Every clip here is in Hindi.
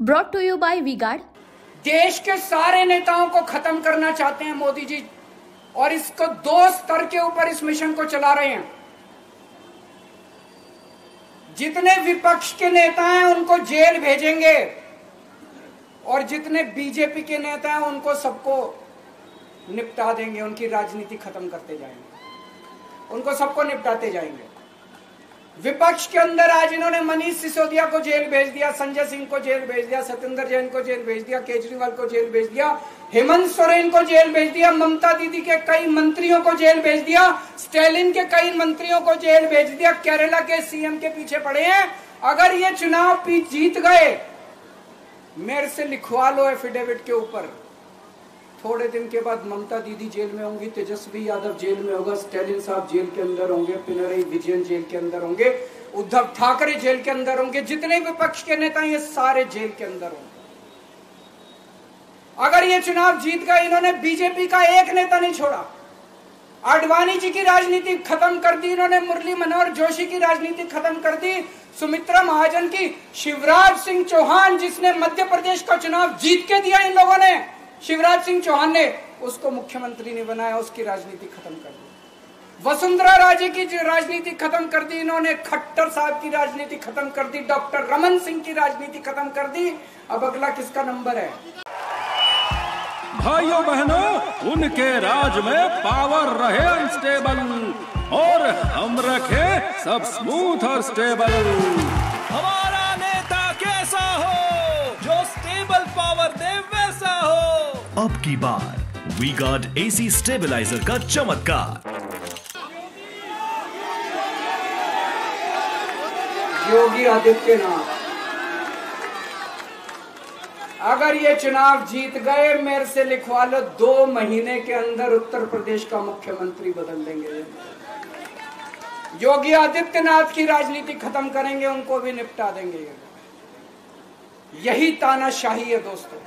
Brought to you by V-Guard. देश के सारे नेताओं को खत्म करना चाहते हैं मोदी जी, और इसको 2 स्तर के ऊपर इस मिशन को चला रहे हैं। जितने विपक्ष के नेता हैं उनको जेल भेजेंगे, और जितने बीजेपी के नेता हैं उनको सबको निपटा देंगे, उनकी राजनीति खत्म करते जाएंगे, उनको सबको निपटाते जाएंगे। विपक्ष के अंदर आज इन्होंने मनीष सिसोदिया को जेल भेज दिया, संजय सिंह को जेल भेज दिया, सत्येंद्र जैन को जेल भेज दिया, केजरीवाल को जेल भेज दिया, हेमंत सोरेन को जेल भेज दिया, ममता दीदी के कई मंत्रियों को जेल भेज दिया, स्टालिन के कई मंत्रियों को जेल भेज दिया, केरला के सीएम के पीछे पड़े हैं। अगर ये चुनाव जीत गए, मेरे से लिखवा लो एफिडेविट के ऊपर, थोड़े दिन के बाद ममता दीदी जेल में होंगी, तेजस्वी यादव जेल में होगा, स्टालिन साहब जेल के अंदर होंगे, पिनरई विजयन जेल के अंदर होंगे, उद्धव ठाकरे जेल के अंदर होंगे, जितने विपक्ष के नेता ये सारे जेल के अंदर होंगे। अगर ये चुनाव जीत गए, इन्होंने बीजेपी का एक नेता नहीं छोड़ा, आडवाणी जी की राजनीति खत्म कर दी इन्होंने, मुरली मनोहर जोशी की राजनीति खत्म कर दी, सुमित्रा महाजन की, शिवराज सिंह चौहान जिसने मध्य प्रदेश का चुनाव जीत के दिया इन लोगों ने, शिवराज सिंह चौहान ने उसको मुख्यमंत्री नहीं बनाया, उसकी राजनीति खत्म कर दी। वसुंधरा राजे की राजनीति खत्म कर दी इन्होंने, खट्टर साहब की राजनीति खत्म कर दी, डॉक्टर रमन सिंह की राजनीति खत्म कर दी। अब अगला किसका नंबर है? भाइयों बहनों, उनके राज में पावर रहे अनस्टेबल, और हम रखे सब स्मूथ और स्टेबल। हमारा नेता कैसा हो, जो स्टेबल पावर दे वैसा हो। अब की बार वी-गार्ड एसी स्टेबलाइजर का चमत्कार। योगी आदित्यनाथ, अगर ये चुनाव जीत गए, मेरे से लिखवा लो, 2 महीने के अंदर उत्तर प्रदेश का मुख्यमंत्री बदल देंगे। योगी आदित्यनाथ की राजनीति खत्म करेंगे, उनको भी निपटा देंगे। यही तानाशाही है दोस्तों।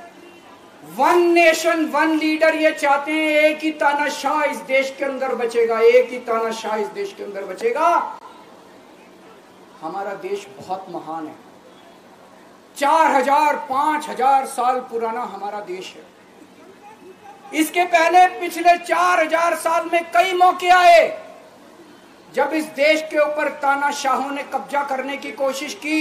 1 नेशन 1 लीडर ये चाहते हैं, एक ही तानाशाह इस देश के अंदर बचेगा, एक ही तानाशाह इस देश के अंदर बचेगा। हमारा देश बहुत महान है, 4000 5000 साल पुराना हमारा देश है। इसके पहले पिछले 4000 साल में कई मौके आए जब इस देश के ऊपर तानाशाहों ने कब्जा करने की कोशिश की,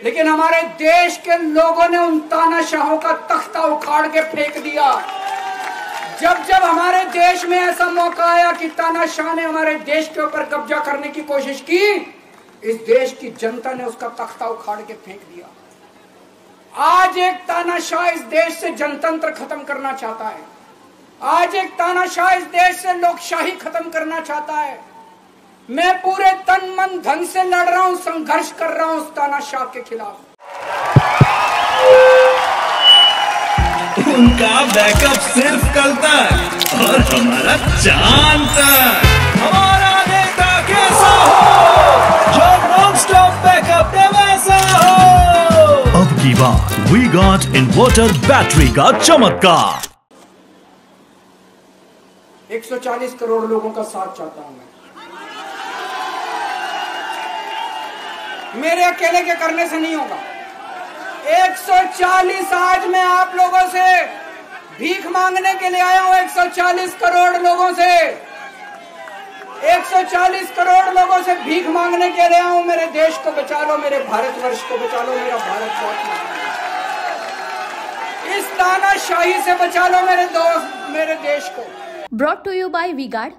लेकिन हमारे देश के लोगों ने उन तानाशाहों का तख्ता उखाड़ के फेंक दिया। जब जब हमारे देश में ऐसा मौका आया कि तानाशाह ने हमारे देश के ऊपर कब्जा करने की कोशिश की, इस देश की जनता ने उसका तख्ता उखाड़ के फेंक दिया। आज एक तानाशाह इस देश से जनतंत्र खत्म करना चाहता है, आज एक तानाशाह इस देश से लोकशाही खत्म करना चाहता है। मैं पूरे तन मन धन से लड़ रहा हूं, संघर्ष कर रहा हूं उस तानाशाह के खिलाफ। उनका बैकअप सिर्फ कल तक और हमारा चांद तक। हमारा नेता कैसा हो, जो नॉन स्टॉप बैकअप दे वैसा हो। अब की बार वी-गार्ड इन्वर्टर बैटरी का चमत्कार। 140 करोड़ लोगों का साथ चाहता हूं मैं। मेरे अकेले के करने से नहीं होगा। 140 आज मैं आप लोगों से भीख मांगने के लिए आया हूं, 140 करोड़ लोगों से, 140 करोड़ लोगों से भीख मांगने के लिए आया हूं। मेरे देश को बचा लो, मेरे भारतवर्ष को बचा लो, मेरा भारत बहुत महान है। इस तानाशाही से बचा लो मेरे दोस्त, मेरे देश को। Brought to you by V Guard.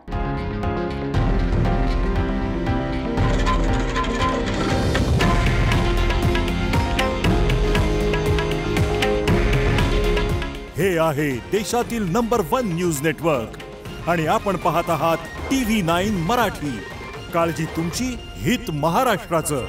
हे आहे देशातील नंबर 1 न्यूज नेटवर्क आणि आपण पाहत आहात TV9 मराठी। काळजी तुमची, हित महाराष्ट्राचं।